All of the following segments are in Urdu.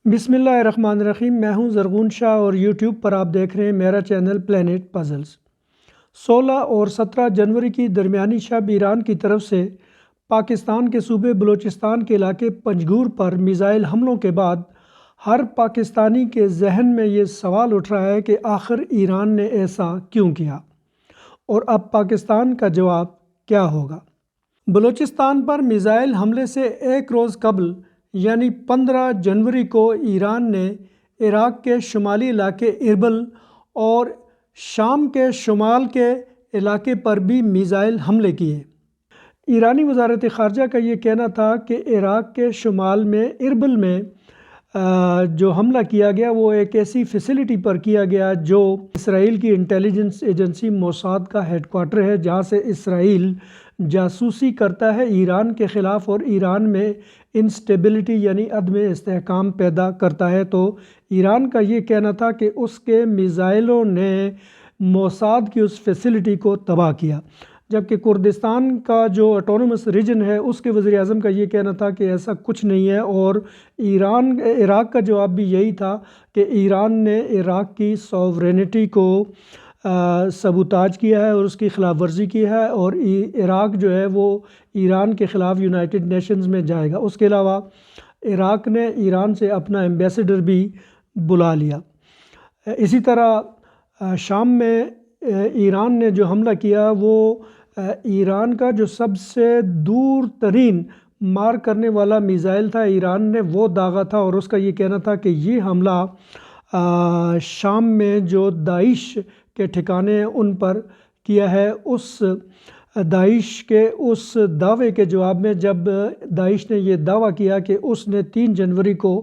بسم اللہ الرحمن الرحیم۔ میں ہوں زرغون شاہ اور یوٹیوب پر آپ دیکھ رہے ہیں میرا چینل پلینٹ پزلز۔ 16 اور 17 جنوری کی درمیانی شب ایران کی طرف سے پاکستان کے صوبے بلوچستان کے علاقے پنجگور پر میزائل حملوں کے بعد ہر پاکستانی کے ذہن میں یہ سوال اٹھ رہا ہے کہ آخر ایران نے ایسا کیوں کیا اور اب پاکستان کا جواب کیا ہوگا۔ بلوچستان پر میزائل حملے سے ایک روز قبل یعنی 15 جنوری کو ایران نے عراق کے شمالی علاقے اربل اور شام کے شمال کے علاقے پر بھی میزائل حملے کیے۔ ایرانی وزارت خارجہ کا یہ کہنا تھا کہ عراق کے شمال میں اربل میں جو حملہ کیا گیا وہ ایک ایسی فیسلٹی پر کیا گیا جو اسرائیل کی انٹیلیجنس ایجنسی موساد کا ہیڈ کوارٹر ہے، جہاں سے اسرائیل جاسوسی کرتا ہے ایران کے خلاف اور ایران میں انسٹیبلٹی یعنی عدم استحکام پیدا کرتا ہے۔ تو ایران کا یہ کہنا تھا کہ اس کے میزائلوں نے موساد کی اس فیسلٹی کو تباہ کیا، جبکہ کردستان کا جو آٹونومس ریجن ہے اس کے وزیر اعظم کا یہ کہنا تھا کہ ایسا کچھ نہیں ہے، اور عراق کا جواب بھی یہی تھا کہ ایران نے عراق کی سوورینٹی کو سبوتاج کیا ہے اور اس کی خلاف ورزی کی ہے، اور عراق جو ہے وہ ایران کے خلاف یونائٹڈ نیشنز میں جائے گا۔ اس کے علاوہ عراق نے ایران سے اپنا ایمبیسڈر بھی بلا لیا۔ اسی طرح شام میں ایران نے جو حملہ کیا وہ ایران کا جو سب سے دور ترین مار کرنے والا میزائل تھا، ایران نے وہ داغا تھا، اور اس کا یہ کہنا تھا کہ یہ حملہ شام میں جو داعش کے ٹھکانے ہیں ان پر کیا ہے۔ اس داعش کے اس دعوے کے جواب میں جب داعش نے یہ دعویٰ کیا کہ اس نے 3 جنوری کو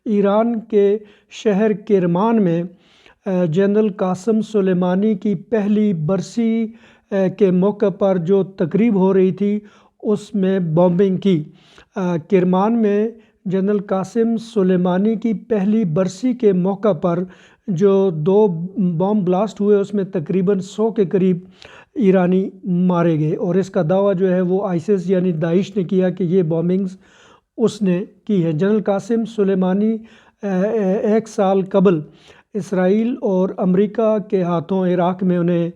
ایران کے شہر کرمان میں جنرل قاسم سلیمانی کی پہلی برسی کے موقع پر جو تقریب ہو رہی تھی اس میں بامبنگ کی۔ کرمان میں جنرل قاسم سلیمانی کی پہلی برسی کے موقع پر جو 2 بام بلاسٹ ہوئے اس میں تقریباً 100 کے قریب ایرانی مارے گئے، اور اس کا دعویٰ جو ہے وہ آئسس یعنی داعش نے کیا کہ یہ بامبنگز اس نے کی ہے۔ جنرل قاسم سلیمانی 1 سال قبل اسرائیل اور امریکہ کے ہاتھوں عراق میں انہیں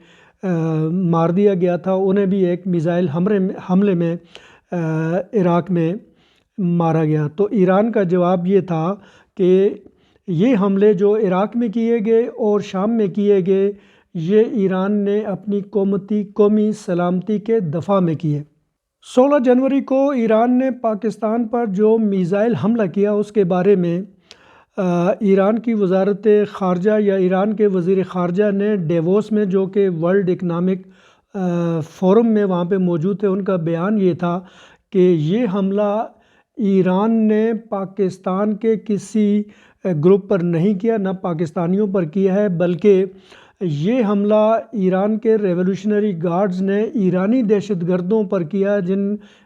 مار دیا گیا تھا، انہیں بھی ایک میزائل حملے میں عراق میں مارا گیا۔ تو ایران کا جواب یہ تھا کہ یہ حملے جو عراق میں کیے گئے اور شام میں کیے گئے یہ ایران نے اپنی قومی سلامتی کے دفاع میں کیے۔ 16 جنوری کو ایران نے پاکستان پر جو میزائل حملہ کیا اس کے بارے میں ایران کی وزارت خارجہ یا ایران کے وزیر خارجہ نے ڈیووس میں جو کہ ورلڈ اکنامک فورم میں وہاں پہ موجود تھے، ان کا بیان یہ تھا کہ یہ حملہ ایران نے پاکستان کے کسی گروپ پر نہیں کیا، نہ پاکستانیوں پر کیا ہے، بلکہ یہ حملہ ایران کے ریولیوشنری گارڈز نے ایرانی دہشت گردوں پر کیا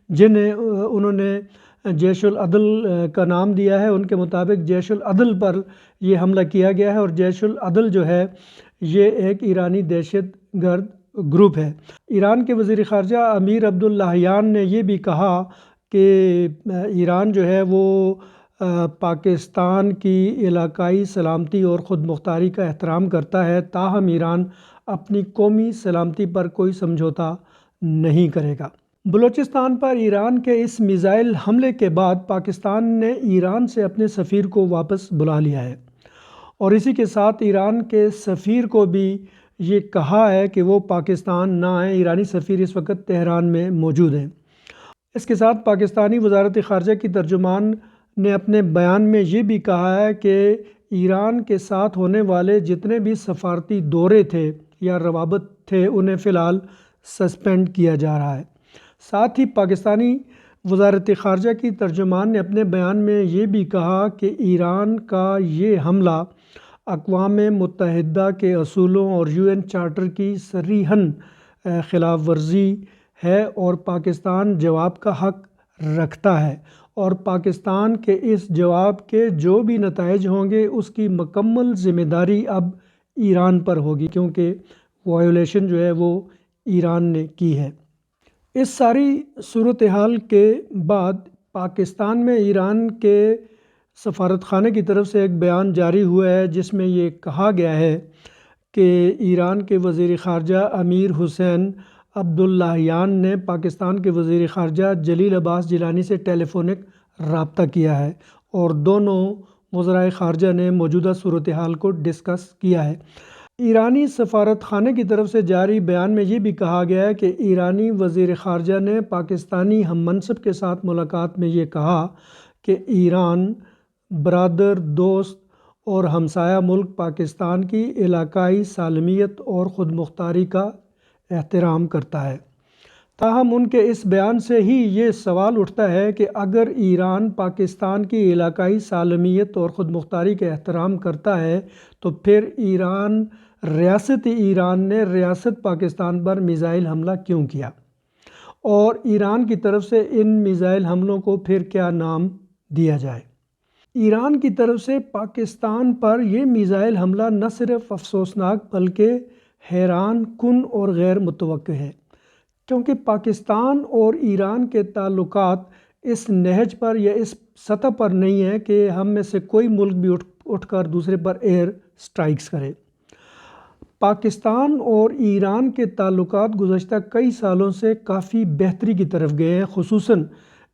جنہیں انہوں نے جیش العدل کا نام دیا ہے۔ ان کے مطابق جیش العدل پر یہ حملہ کیا گیا ہے، اور جیش العدل جو ہے یہ ایک ایرانی دہشت گرد گروپ ہے۔ ایران کے وزیر خارجہ امیر عبداللہیان نے یہ بھی کہا کہ ایران جو ہے وہ پاکستان کی علاقائی سلامتی اور خود مختاری کا احترام کرتا ہے، تاہم ایران اپنی قومی سلامتی پر کوئی سمجھوتا نہیں کرے گا۔ بلوچستان پر ایران کے اس میزائل حملے کے بعد پاکستان نے ایران سے اپنے سفیر کو واپس بلا لیا ہے، اور اسی کے ساتھ ایران کے سفیر کو بھی یہ کہا ہے کہ وہ پاکستان نہ آئیں۔ ایرانی سفیر اس وقت تہران میں موجود ہیں۔ اس کے ساتھ پاکستانی وزارت خارجہ کی ترجمان نے اپنے بیان میں یہ بھی کہا ہے کہ ایران کے ساتھ ہونے والے جتنے بھی سفارتی دورے تھے یا روابط تھے انہیں فی الحال سسپینڈ کیا جا رہا ہے۔ ساتھ ہی پاکستانی وزارت خارجہ کی ترجمان نے اپنے بیان میں یہ بھی کہا کہ ایران کا یہ حملہ اقوام متحدہ کے اصولوں اور UN چارٹر کی صریحاً خلاف ورزی ہے، اور پاکستان جواب کا حق رکھتا ہے، اور پاکستان کے اس جواب کے جو بھی نتائج ہوں گے اس کی مکمل ذمہ داری اب ایران پر ہوگی، کیونکہ وائیولیشن جو ہے وہ ایران نے کی ہے۔ اس ساری صورتحال کے بعد پاکستان میں ایران کے سفارت خانے کی طرف سے ایک بیان جاری ہوا ہے جس میں یہ کہا گیا ہے کہ ایران کے وزیر خارجہ امیر حسین عبداللہیان نے پاکستان کے وزیر خارجہ جلیل عباس جیلانی سے ٹیلی فونک رابطہ کیا ہے اور دونوں وزرائے خارجہ نے موجودہ صورتحال کو ڈسکس کیا ہے۔ ایرانی سفارت خانے کی طرف سے جاری بیان میں یہ بھی کہا گیا ہے کہ ایرانی وزیر خارجہ نے پاکستانی ہم منصب کے ساتھ ملاقات میں یہ کہا کہ ایران برادر، دوست اور ہمسایہ ملک پاکستان کی علاقائی سالمیت اور خود مختاری کا احترام کرتا ہے۔ تاہم ان کے اس بیان سے ہی یہ سوال اٹھتا ہے کہ اگر ایران پاکستان کی علاقائی سالمیت اور خود مختاری کا احترام کرتا ہے تو پھر ریاست ایران نے ریاست پاکستان پر میزائل حملہ کیوں کیا، اور ایران کی طرف سے ان میزائل حملوں کو پھر کیا نام دیا جائے۔ ایران کی طرف سے پاکستان پر یہ میزائل حملہ نہ صرف افسوسناک بلکہ حیران کن اور غیر متوقع ہے، کیونکہ پاکستان اور ایران کے تعلقات اس نہج پر یا اس سطح پر نہیں ہے کہ ہم میں سے کوئی ملک بھی اٹھ کر دوسرے پر ایئر سٹرائکس کرے۔ پاکستان اور ایران کے تعلقات گزشتہ کئی سالوں سے کافی بہتری کی طرف گئے ہیں، خصوصاً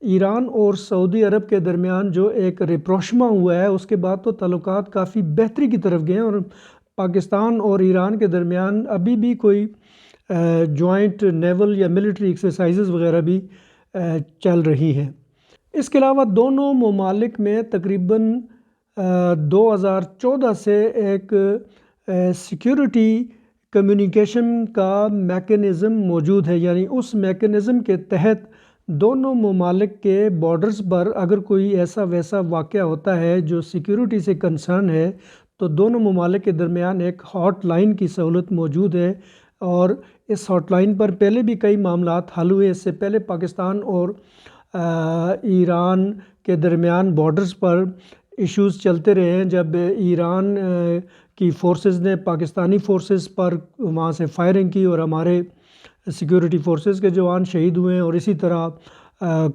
ایران اور سعودی عرب کے درمیان جو ایک رپروشما ہوا ہے اس کے بعد تو تعلقات کافی بہتری کی طرف گئے ہیں، اور پاکستان اور ایران کے درمیان ابھی بھی کوئی جوائنٹ نیول یا ملٹری ایکسرسائزز وغیرہ بھی چل رہی ہیں۔ اس کے علاوہ دونوں ممالک میں تقریباً 2014 سے ایک سیکیورٹی کمیونیکیشن کا میکانزم موجود ہے، یعنی اس میکانزم کے تحت دونوں ممالک کے بارڈرز پر اگر کوئی ایسا ویسا واقعہ ہوتا ہے جو سیکیورٹی سے کنسرن ہے تو دونوں ممالک کے درمیان ایک ہاٹ لائن کی سہولت موجود ہے، اور اس ہاٹ لائن پر پہلے بھی کئی معاملات حل ہوئے۔ اس سے پہلے پاکستان اور ایران کے درمیان بارڈرز پر ایشوز چلتے رہے ہیں، جب ایران کی فورسز نے پاکستانی فورسز پر وہاں سے فائرنگ کی اور ہمارے سیکیورٹی فورسز کے جوان شہید ہوئے ہیں، اور اسی طرح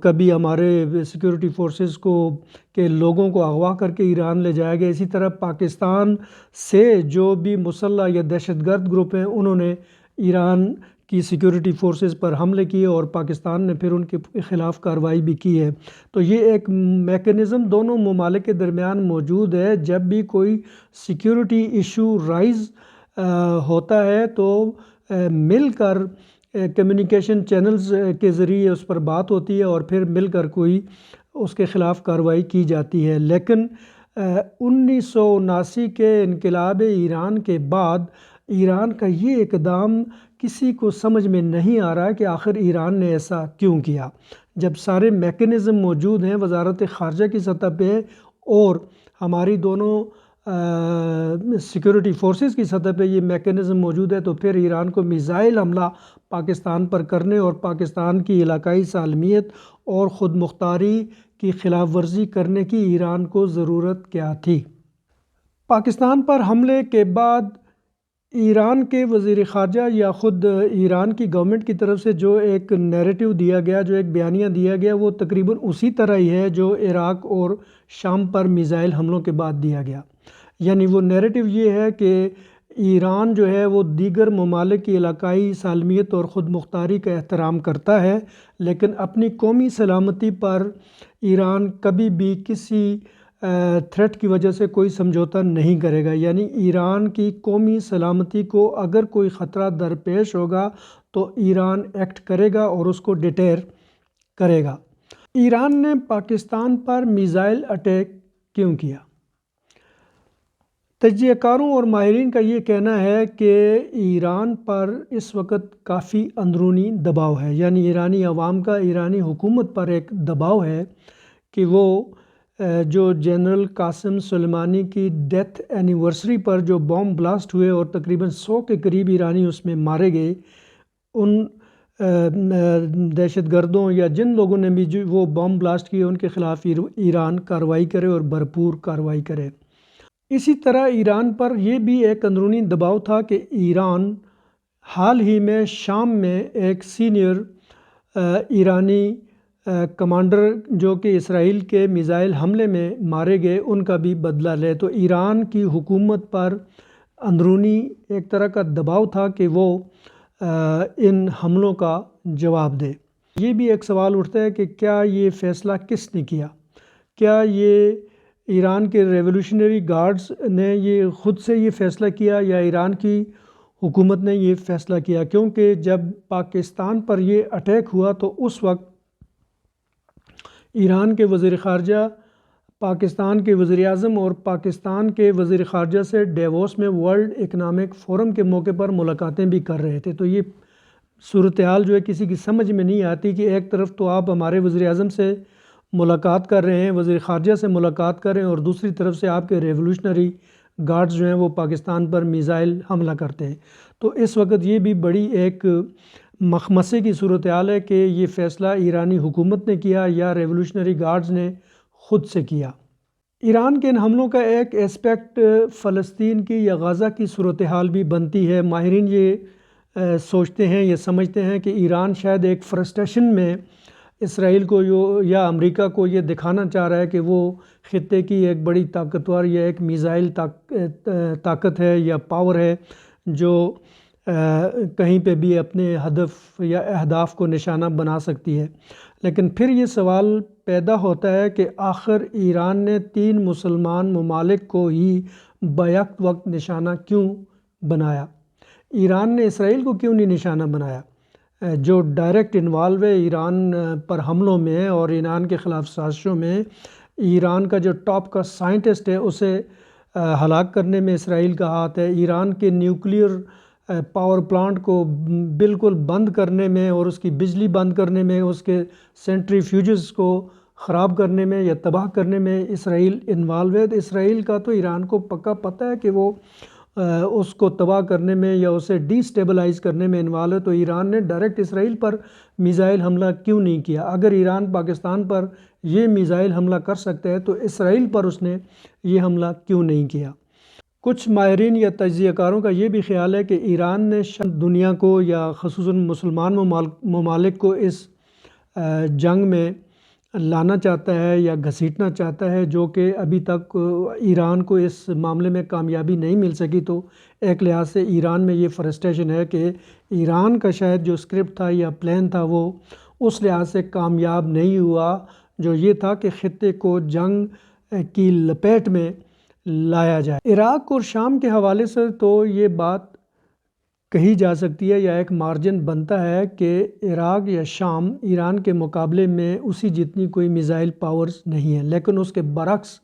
کبھی ہمارے سیکیورٹی فورسز کے لوگوں کو اغوا کر کے ایران لے جایا گیا۔ اسی طرح پاکستان سے جو بھی مسلح یا دہشت گرد گروپ ہیں انہوں نے ایران کی سیکیورٹی فورسز پر حملے کیے اور پاکستان نے پھر ان کے خلاف کارروائی بھی کی ہے۔ تو یہ ایک میکانزم دونوں ممالک کے درمیان موجود ہے، جب بھی کوئی سیکیورٹی ایشو رائز ہوتا ہے تو مل کر کمیونیکیشن چینلز کے ذریعے اس پر بات ہوتی ہے اور پھر مل کر کوئی اس کے خلاف کارروائی کی جاتی ہے۔ لیکن 1979 کے انقلاب ایران کے بعد ایران کا یہ اقدام کسی کو سمجھ میں نہیں آ رہا کہ آخر ایران نے ایسا کیوں کیا، جب سارے میکانزم موجود ہیں وزارت خارجہ کی سطح پہ اور ہماری دونوں سیکیورٹی فورسز کی سطح پہ یہ میکانزم موجود ہے، تو پھر ایران کو میزائل حملہ پاکستان پر کرنے اور پاکستان کی علاقائی سالمیت اور خود مختاری کی خلاف ورزی کرنے کی ایران کو ضرورت کیا تھی؟ پاکستان پر حملے کے بعد ایران کے وزیر خارجہ یا خود ایران کی گورنمنٹ کی طرف سے جو ایک نیریٹو دیا گیا، جو ایک بیانیہ دیا گیا، وہ تقریباً اسی طرح ہی ہے جو عراق اور شام پر میزائل حملوں کے بعد دیا گیا۔ یعنی وہ نیریٹو یہ ہے کہ ایران جو ہے وہ دیگر ممالک کی علاقائی سالمیت اور خود مختاری کا احترام کرتا ہے، لیکن اپنی قومی سلامتی پر ایران کبھی بھی کسی تھریٹ کی وجہ سے کوئی سمجھوتہ نہیں کرے گا۔ یعنی ایران کی قومی سلامتی کو اگر کوئی خطرہ درپیش ہوگا تو ایران ایکٹ کرے گا اور اس کو ڈیٹیر کرے گا۔ ایران نے پاکستان پر میزائل اٹیک کیوں کیا؟ تجزیہ کاروں اور ماہرین کا یہ کہنا ہے کہ ایران پر اس وقت کافی اندرونی دباؤ ہے، یعنی ایرانی عوام کا ایرانی حکومت پر ایک دباؤ ہے کہ وہ جو جنرل قاسم سلیمانی کی ڈیتھ اینیورسری پر جو بام بلاسٹ ہوئے اور تقریباً 100 کے قریب ایرانی اس میں مارے گئے، ان دہشت گردوں یا جن لوگوں نے بھی جو وہ بام بلاسٹ کیے ان کے خلاف ایران کارروائی کرے اور بھرپور کارروائی کرے۔ اسی طرح ایران پر یہ بھی ایک اندرونی دباؤ تھا کہ ایران حال ہی میں شام میں ایک سینئر ایرانی کمانڈر جو کہ اسرائیل کے میزائل حملے میں مارے گئے ان کا بھی بدلہ لے۔ تو ایران کی حکومت پر اندرونی ایک طرح کا دباؤ تھا کہ وہ ان حملوں کا جواب دے۔ یہ بھی ایک سوال اٹھتا ہے کہ کیا یہ فیصلہ کس نے کیا؟ کیا یہ ایران کے ریولیوشنری گارڈز نے یہ خود سے یہ فیصلہ کیا یا ایران کی حکومت نے یہ فیصلہ کیا؟ کیونکہ جب پاکستان پر یہ اٹیک ہوا تو اس وقت ایران کے وزیر خارجہ پاکستان کے وزیر اعظم اور پاکستان کے وزیر خارجہ سے ڈیووس میں ورلڈ اکنامک فورم کے موقع پر ملاقاتیں بھی کر رہے تھے۔ تو یہ صورتحال جو ہے کسی کی سمجھ میں نہیں آتی کہ ایک طرف تو آپ ہمارے وزیر اعظم سے ملاقات کر رہے ہیں، وزیر خارجہ سے ملاقات کر رہے ہیں، اور دوسری طرف سے آپ کے ریولیوشنری گارڈز جو ہیں وہ پاکستان پر میزائل حملہ کرتے ہیں۔ تو اس وقت یہ بھی بڑی ایک مخمصے کی صورتحال ہے کہ یہ فیصلہ ایرانی حکومت نے کیا یا ریولیوشنری گارڈز نے خود سے کیا۔ ایران کے ان حملوں کا ایک اسپیکٹ فلسطین کی یا غزہ کی صورتحال بھی بنتی ہے۔ ماہرین یہ سوچتے ہیں، یہ سمجھتے ہیں کہ ایران شاید ایک فرسٹریشن میں اسرائیل کو یا امریکہ کو یہ دکھانا چاہ رہا ہے کہ وہ خطے کی ایک بڑی طاقتور یا ایک میزائل طاقت ہے یا پاور ہے جو کہیں پہ بھی اپنے ہدف یا اہداف کو نشانہ بنا سکتی ہے۔ لیکن پھر یہ سوال پیدا ہوتا ہے کہ آخر ایران نے 3 مسلمان ممالک کو ہی بیک وقت نشانہ کیوں بنایا؟ ایران نے اسرائیل کو کیوں نہیں نشانہ بنایا جو ڈائریکٹ انوالو ہے ایران پر حملوں میں اور ایران کے خلاف سازشوں میں؟ ایران کا جو ٹاپ کا سائنٹسٹ ہے اسے ہلاک کرنے میں اسرائیل کا ہاتھ ہے۔ ایران کے نیوکلیئر پاور پلانٹ کو بالکل بند کرنے میں اور اس کی بجلی بند کرنے میں، اس کے سینٹری فیوجز کو خراب کرنے میں یا تباہ کرنے میں اسرائیل انوالو ہے۔ تو اسرائیل کا تو ایران کو پکا پتہ ہے کہ وہ اس کو تباہ کرنے میں یا اسے ڈی سٹیبلائز کرنے میں انوالو ہے۔ تو ایران نے ڈائریکٹ اسرائیل پر میزائل حملہ کیوں نہیں کیا؟ اگر ایران پاکستان پر یہ میزائل حملہ کر سکتا ہے تو اسرائیل پر اس نے یہ حملہ کیوں نہیں کیا؟ کچھ ماہرین یا تجزیہ کاروں کا یہ بھی خیال ہے کہ ایران نے دنیا کو یا خصوصاً مسلمان ممالک کو اس جنگ میں لانا چاہتا ہے یا گھسیٹنا چاہتا ہے، جو کہ ابھی تک ایران کو اس معاملے میں کامیابی نہیں مل سکی۔ تو ایک لحاظ سے ایران میں یہ فرسٹریشن ہے کہ ایران کا شاید جو اسکرپٹ تھا یا پلان تھا وہ اس لحاظ سے کامیاب نہیں ہوا، جو یہ تھا کہ خطے کو جنگ کی لپیٹ میں لایا جائے۔ عراق اور شام کے حوالے سے تو یہ بات کہی جا سکتی ہے یا ایک مارجن بنتا ہے کہ عراق یا شام ایران کے مقابلے میں اسی جتنی کوئی میزائل پاورز نہیں ہے، لیکن اس کے برعکس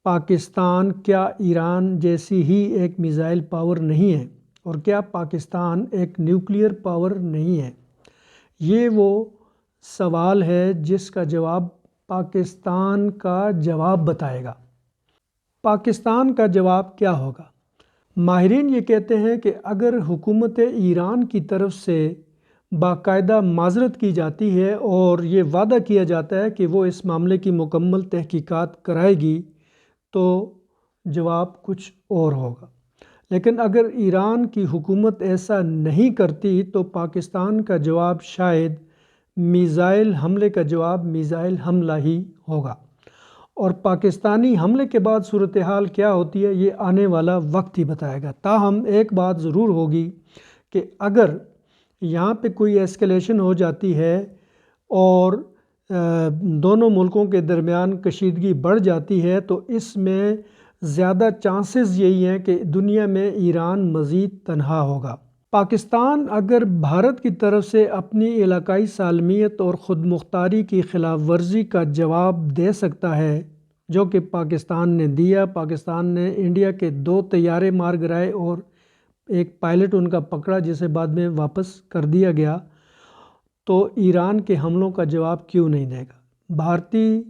پاکستان کیا ایران جیسی ہی ایک میزائل پاور نہیں ہے؟ اور کیا پاکستان ایک نیوکلیئر پاور نہیں ہے؟ یہ وہ سوال ہے جس کا جواب پاکستان کا جواب بتائے گا۔ پاکستان کا جواب کیا ہوگا؟ ماہرین یہ کہتے ہیں کہ اگر حکومت ایران کی طرف سے باقاعدہ معذرت کی جاتی ہے اور یہ وعدہ کیا جاتا ہے کہ وہ اس معاملے کی مکمل تحقیقات کرائے گی تو جواب کچھ اور ہوگا۔ لیکن اگر ایران کی حکومت ایسا نہیں کرتی تو پاکستان کا جواب شاید میزائل حملے کا جواب میزائل حملہ ہی ہوگا۔ اور پاکستانی حملے کے بعد صورتحال کیا ہوتی ہے یہ آنے والا وقت ہی بتائے گا۔ تاہم ایک بات ضرور ہوگی کہ اگر یہاں پہ کوئی ایسکلیشن ہو جاتی ہے اور دونوں ملکوں کے درمیان کشیدگی بڑھ جاتی ہے تو اس میں زیادہ چانسز یہی ہیں کہ دنیا میں ایران مزید تنہا ہوگا۔ پاکستان اگر بھارت کی طرف سے اپنی علاقائی سالمیت اور خود مختاری کی خلاف ورزی کا جواب دے سکتا ہے، جو کہ پاکستان نے دیا۔ پاکستان نے انڈیا کے 2 طیارے مار گرائے اور ایک پائلٹ ان کا پکڑا جسے بعد میں واپس کر دیا گیا۔ تو ایران کے حملوں کا جواب کیوں نہیں دے گا؟ بھارتی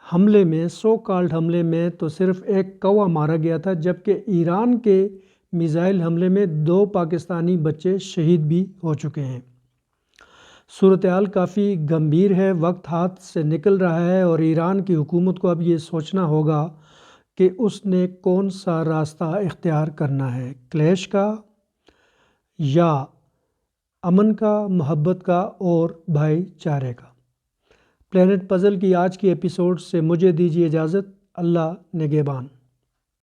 حملے میں سو کالڈ حملے میں تو صرف ایک کوا مارا گیا تھا، جبکہ ایران کے میزائل حملے میں 2 پاکستانی بچے شہید بھی ہو چکے ہیں۔ صورتحال کافی گمبھیر ہے، وقت ہاتھ سے نکل رہا ہے اور ایران کی حکومت کو اب یہ سوچنا ہوگا کہ اس نے کون سا راستہ اختیار کرنا ہے، کلیش کا یا امن کا، محبت کا اور بھائی چارے کا۔ پلینٹ پزل کی آج کی ایپیسوڈ سے مجھے دیجیے اجازت۔ اللہ نگہبان۔